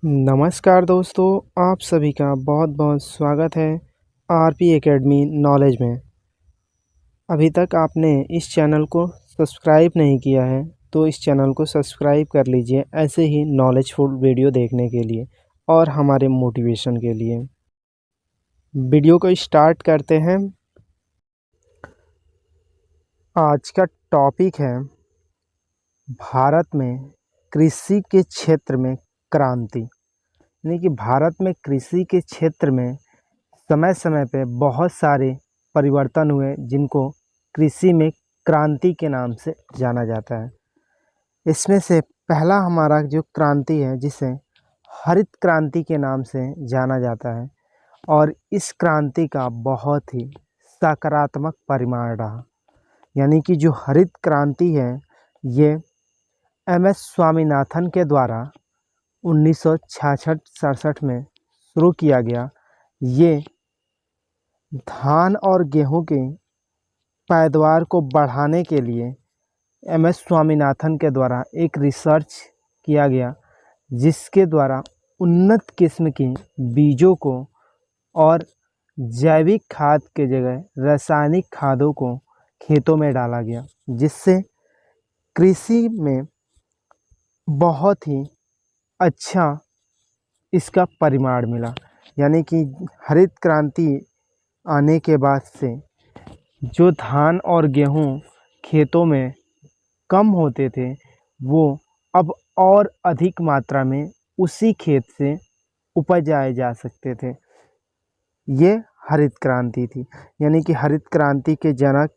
नमस्कार दोस्तों, आप सभी का बहुत बहुत स्वागत है आरपी एकेडमी नॉलेज में। अभी तक आपने इस चैनल को सब्सक्राइब नहीं किया है तो इस चैनल को सब्सक्राइब कर लीजिए ऐसे ही नॉलेजफुल वीडियो देखने के लिए और हमारे मोटिवेशन के लिए। वीडियो को स्टार्ट करते हैं। आज का टॉपिक है भारत में कृषि के क्षेत्र में क्रांति। यानी कि भारत में कृषि के क्षेत्र में समय समय पे बहुत सारे परिवर्तन हुए जिनको कृषि में क्रांति के नाम से जाना जाता है। इसमें से पहला हमारा जो क्रांति है जिसे हरित क्रांति के नाम से जाना जाता है और इस क्रांति का बहुत ही सकारात्मक परिणाम रहा। यानी कि जो हरित क्रांति है ये एम.एस. स्वामीनाथन के द्वारा 1966-67 में शुरू किया गया। ये धान और गेहूं की पैदावार को बढ़ाने के लिए एम.एस. स्वामीनाथन के द्वारा एक रिसर्च किया गया जिसके द्वारा उन्नत किस्म की बीजों को और जैविक खाद के जगह रासायनिक खादों को खेतों में डाला गया, जिससे कृषि में बहुत ही अच्छा इसका परिणाम मिला। यानी कि हरित क्रांति आने के बाद से जो धान और गेहूं खेतों में कम होते थे वो अब और अधिक मात्रा में उसी खेत से उपजाए जा सकते थे। ये हरित क्रांति थी। यानी कि हरित क्रांति के जनक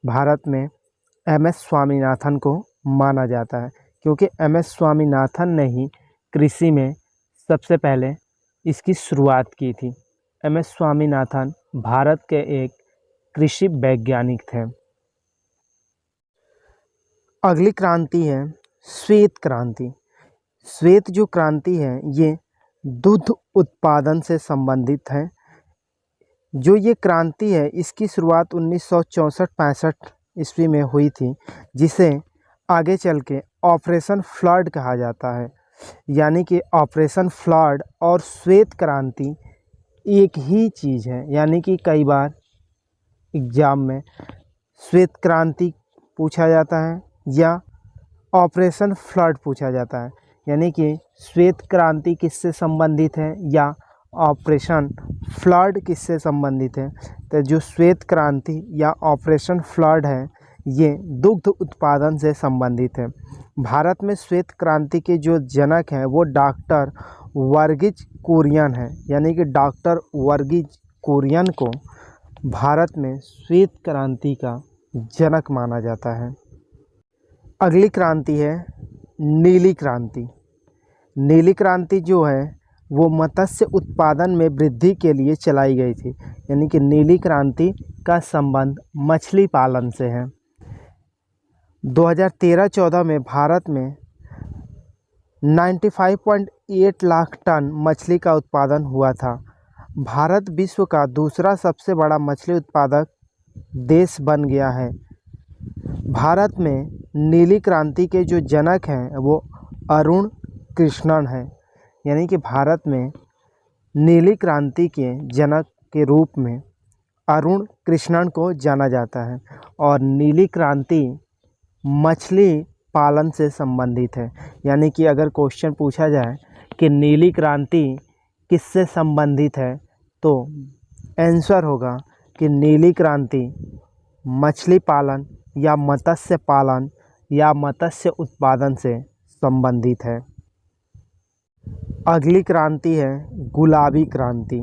भारत में एम.एस. स्वामीनाथन को माना जाता है, क्योंकि एम.एस. स्वामीनाथन ने ही कृषि में सबसे पहले इसकी शुरुआत की थी। एम.एस. स्वामीनाथन भारत के एक कृषि वैज्ञानिक थे। अगली क्रांति है श्वेत क्रांति। श्वेत जो क्रांति है ये दूध उत्पादन से संबंधित है। जो ये क्रांति है इसकी शुरुआत 1964-65 ईस्वी में हुई थी, जिसे आगे चल के ऑपरेशन फ्लड कहा जाता है। यानी कि ऑपरेशन फ्लड और श्वेत क्रांति एक ही चीज़ है। यानी कि कई बार एग्जाम में श्वेत क्रांति पूछा जाता है या ऑपरेशन फ्लड पूछा जाता है। यानी कि श्वेत क्रांति किससे संबंधित है या ऑपरेशन फ्लड किससे संबंधित है। तो जो श्वेत क्रांति या ऑपरेशन फ्लड है ये दुग्ध उत्पादन से संबंधित है। भारत में श्वेत क्रांति के जो जनक हैं वो डॉक्टर वर्गीज कुरियन है। यानी कि डॉक्टर वर्गीज कुरियन को भारत में श्वेत क्रांति का जनक माना जाता है। अगली क्रांति है नीली क्रांति। नीली क्रांति जो है वो मत्स्य उत्पादन में वृद्धि के लिए चलाई गई थी। यानी कि नीली क्रांति का संबंध मछली पालन से है। 2013-14 में भारत में 95.8 लाख टन मछली का उत्पादन हुआ था। भारत विश्व का दूसरा सबसे बड़ा मछली उत्पादक देश बन गया है। भारत में नीली क्रांति के जो जनक हैं वो अरुण कृष्णन हैं। यानी कि भारत में नीली क्रांति के जनक के रूप में अरुण कृष्णन को जाना जाता है। और नीली क्रांति मछली पालन से संबंधित है। यानी कि अगर क्वेश्चन पूछा जाए कि नीली क्रांति किससे संबंधित है तो आंसर होगा कि नीली क्रांति मछली पालन या मत्स्य पालन या मत्स्य उत्पादन से संबंधित है। अगली क्रांति है गुलाबी क्रांति।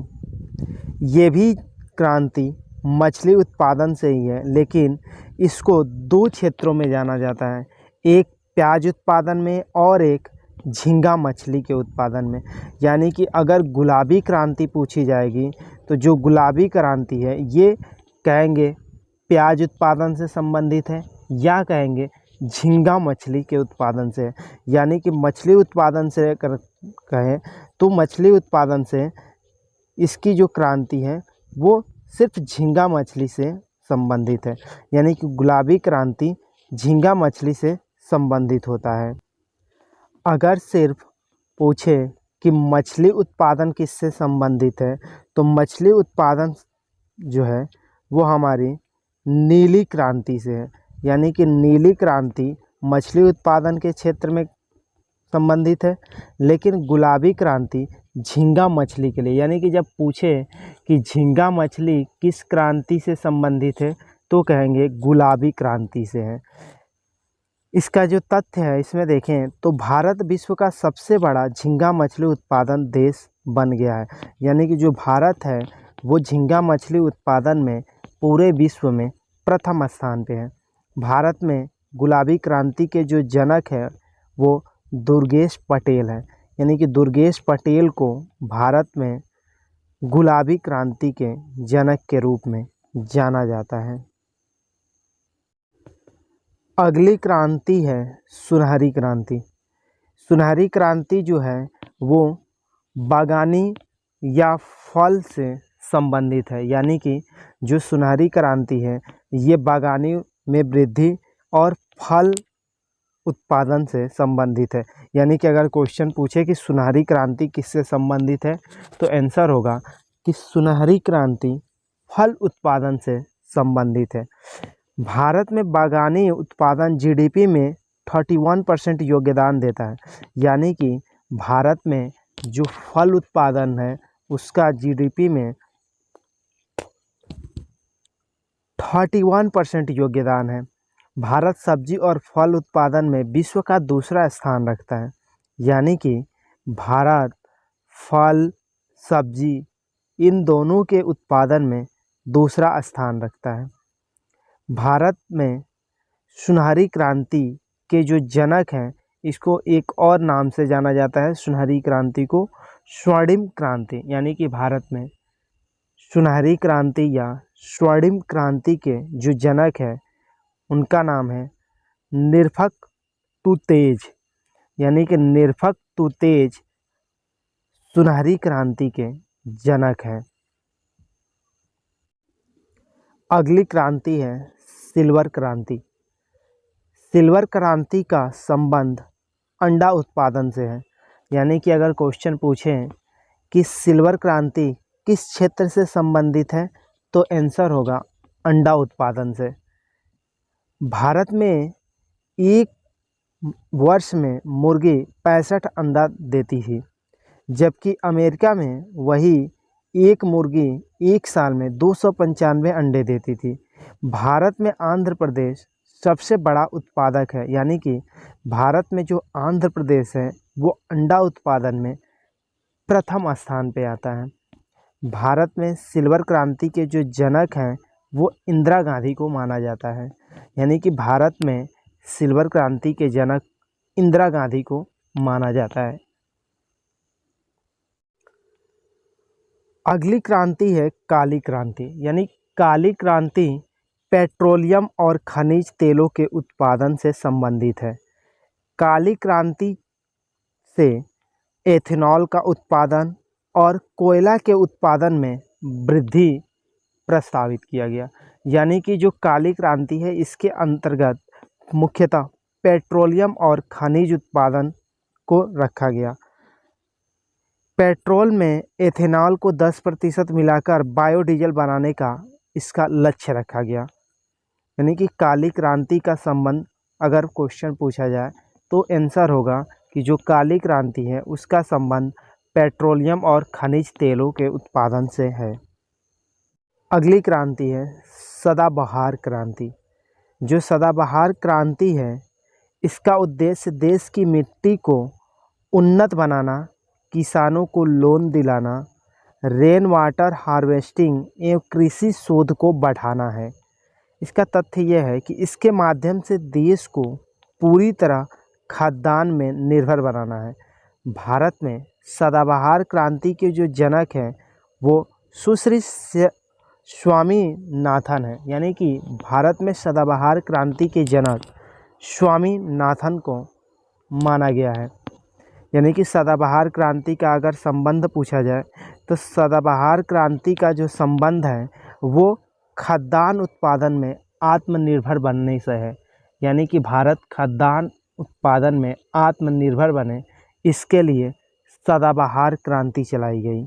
ये भी क्रांति मछली उत्पादन से ही है, लेकिन इसको दो क्षेत्रों में जाना जाता है, एक प्याज उत्पादन में और एक झींगा मछली के उत्पादन में। यानी कि अगर गुलाबी क्रांति पूछी जाएगी तो जो गुलाबी क्रांति है ये कहेंगे प्याज उत्पादन से संबंधित है या कहेंगे झींगा मछली के उत्पादन से। यानी कि मछली उत्पादन से कहें तो मछली उत्पादन से इसकी जो क्रांति है वो सिर्फ झींगा मछली से संबंधित है। यानी कि गुलाबी क्रांति झींगा मछली से संबंधित होता है। अगर सिर्फ पूछे कि मछली उत्पादन किससे संबंधित है, तो मछली उत्पादन जो है वो हमारी नीली क्रांति से है। यानी कि नीली क्रांति मछली उत्पादन के क्षेत्र में संबंधित है, लेकिन गुलाबी क्रांति झींगा मछली के लिए, यानी कि जब पूछे कि झींगा मछली किस क्रांति से संबंधित है तो कहेंगे गुलाबी क्रांति से है। इसका जो तथ्य है इसमें देखें तो भारत विश्व का सबसे बड़ा झींगा मछली उत्पादन देश बन गया है। यानी कि जो भारत है वो झींगा मछली उत्पादन में पूरे विश्व में प्रथम स्थान पे है। भारत में गुलाबी क्रांति के जो जनक है वो दुर्गेश पटेल है। यानी कि दुर्गेश पटेल को भारत में गुलाबी क्रांति के जनक के रूप में जाना जाता है। अगली क्रांति है सुनहरी क्रांति। सुनहरी क्रांति जो है वो बागानी या फल से संबंधित है। यानी कि जो सुनहरी क्रांति है ये बागानी में वृद्धि और फल उत्पादन से संबंधित है। यानी कि अगर क्वेश्चन पूछे कि सुनहरी क्रांति किससे संबंधित है तो आंसर होगा कि सुनहरी क्रांति फल उत्पादन से संबंधित है। भारत में बागानी उत्पादन जीडीपी में 31% योगदान देता है। यानी कि भारत में जो फल उत्पादन है उसका जीडीपी में 31% योगदान है। भारत सब्जी और फल उत्पादन में विश्व का दूसरा स्थान रखता है। यानी कि भारत फल सब्जी इन दोनों के उत्पादन में दूसरा स्थान रखता है। भारत में सुनहरी क्रांति के जो जनक हैं इसको एक और नाम से जाना जाता है। सुनहरी क्रांति को स्वर्णिम क्रांति, यानी कि भारत में सुनहरी क्रांति या स्वर्णिम क्रांति के जो जनक है उनका नाम है निरपथ टू तेज। यानी कि निरपथ टू तेज सुनहरी क्रांति के जनक हैं। अगली क्रांति है सिल्वर क्रांति। सिल्वर क्रांति का संबंध अंडा उत्पादन से है। यानी कि अगर क्वेश्चन पूछें कि सिल्वर क्रांति किस क्षेत्र से संबंधित है तो आंसर होगा अंडा उत्पादन से। भारत में एक वर्ष में मुर्गी 65 अंडा देती थी, जबकि अमेरिका में वही एक मुर्गी एक साल में 295 अंडे देती थी। भारत में आंध्र प्रदेश सबसे बड़ा उत्पादक है। यानी कि भारत में जो आंध्र प्रदेश है वो अंडा उत्पादन में प्रथम स्थान पे आता है। भारत में सिल्वर क्रांति के जो जनक हैं वो इंदिरा गांधी को माना जाता है। यानी कि भारत में सिल्वर क्रांति के जनक इंदिरा गांधी को माना जाता है। अगली क्रांति है काली क्रांति। यानी काली क्रांति पेट्रोलियम और खनिज तेलों के उत्पादन से संबंधित है। काली क्रांति से एथेनॉल का उत्पादन और कोयला के उत्पादन में वृद्धि प्रस्तावित किया गया। यानी कि जो काली क्रांति है इसके अंतर्गत मुख्यतः पेट्रोलियम और खनिज उत्पादन को रखा गया। पेट्रोल में एथेनॉल को 10% मिलाकर बायोडीजल बनाने का इसका लक्ष्य रखा गया। यानी कि काली क्रांति का संबंध अगर क्वेश्चन पूछा जाए तो आंसर होगा कि जो काली क्रांति है उसका संबंध पेट्रोलियम और खनिज तेलों के उत्पादन से है। अगली क्रांति है सदाबहार क्रांति। जो सदाबहार क्रांति है इसका उद्देश्य देश की मिट्टी को उन्नत बनाना, किसानों को लोन दिलाना, रेन वाटर हार्वेस्टिंग एवं कृषि शोध को बढ़ाना है। इसका तथ्य यह है कि इसके माध्यम से देश को पूरी तरह खाद्यान्न में निर्भर बनाना है। भारत में सदाबहार क्रांति के जो जनक हैं वो सुश्री स्वामीनाथन है। यानी कि भारत में सदाबहार क्रांति के जनक स्वामीनाथन को माना गया है। यानी कि सदाबहार क्रांति का अगर संबंध पूछा जाए तो सदाबहार क्रांति का जो संबंध है वो खाद्यान्न उत्पादन में आत्मनिर्भर बनने से है। यानी कि भारत खाद्यान्न उत्पादन में आत्मनिर्भर बने इसके लिए सदाबहार क्रांति चलाई गई।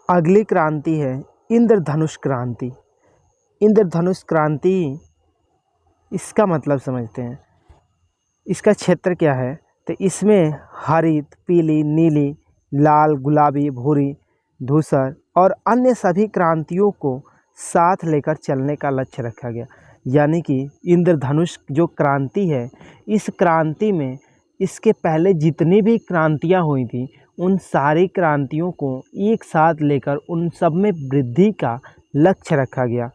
अगली क्रांति है इंद्रधनुष क्रांति। इंद्रधनुष क्रांति, इसका मतलब समझते हैं। इसका क्षेत्र क्या है, तो इसमें हरित, पीली, नीली, लाल, गुलाबी, भूरी, धूसर और अन्य सभी क्रांतियों को साथ लेकर चलने का लक्ष्य रखा गया। यानी कि इंद्रधनुष जो क्रांति है, इस क्रांति में इसके पहले जितनी भी क्रांतियां हुई थी उन सारी क्रांतियों को एक साथ लेकर उन सब में वृद्धि का लक्ष्य रखा गया।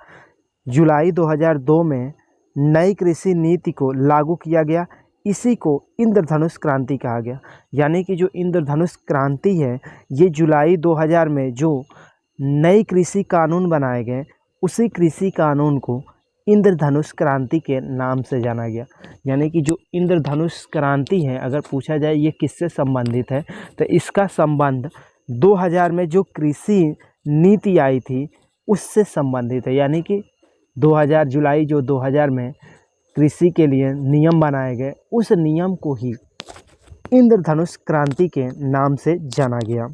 जुलाई 2002 में नई कृषि नीति को लागू किया गया। इसी को इंद्रधनुष क्रांति कहा गया। यानी कि जो इंद्रधनुष क्रांति है, ये जुलाई 2000 में जो नई कृषि कानून बनाए गए, उसी कृषि कानून को इंद्रधनुष क्रांति के नाम से जाना गया। यानी कि जो इंद्रधनुष क्रांति है, अगर पूछा जाए ये किससे संबंधित है, तो इसका संबंध 2000 में जो कृषि नीति आई थी उससे संबंधित है। यानी कि 2000 जुलाई जो 2000 में कृषि के लिए नियम बनाए गए, उस नियम को ही इंद्रधनुष क्रांति के नाम से जाना गया।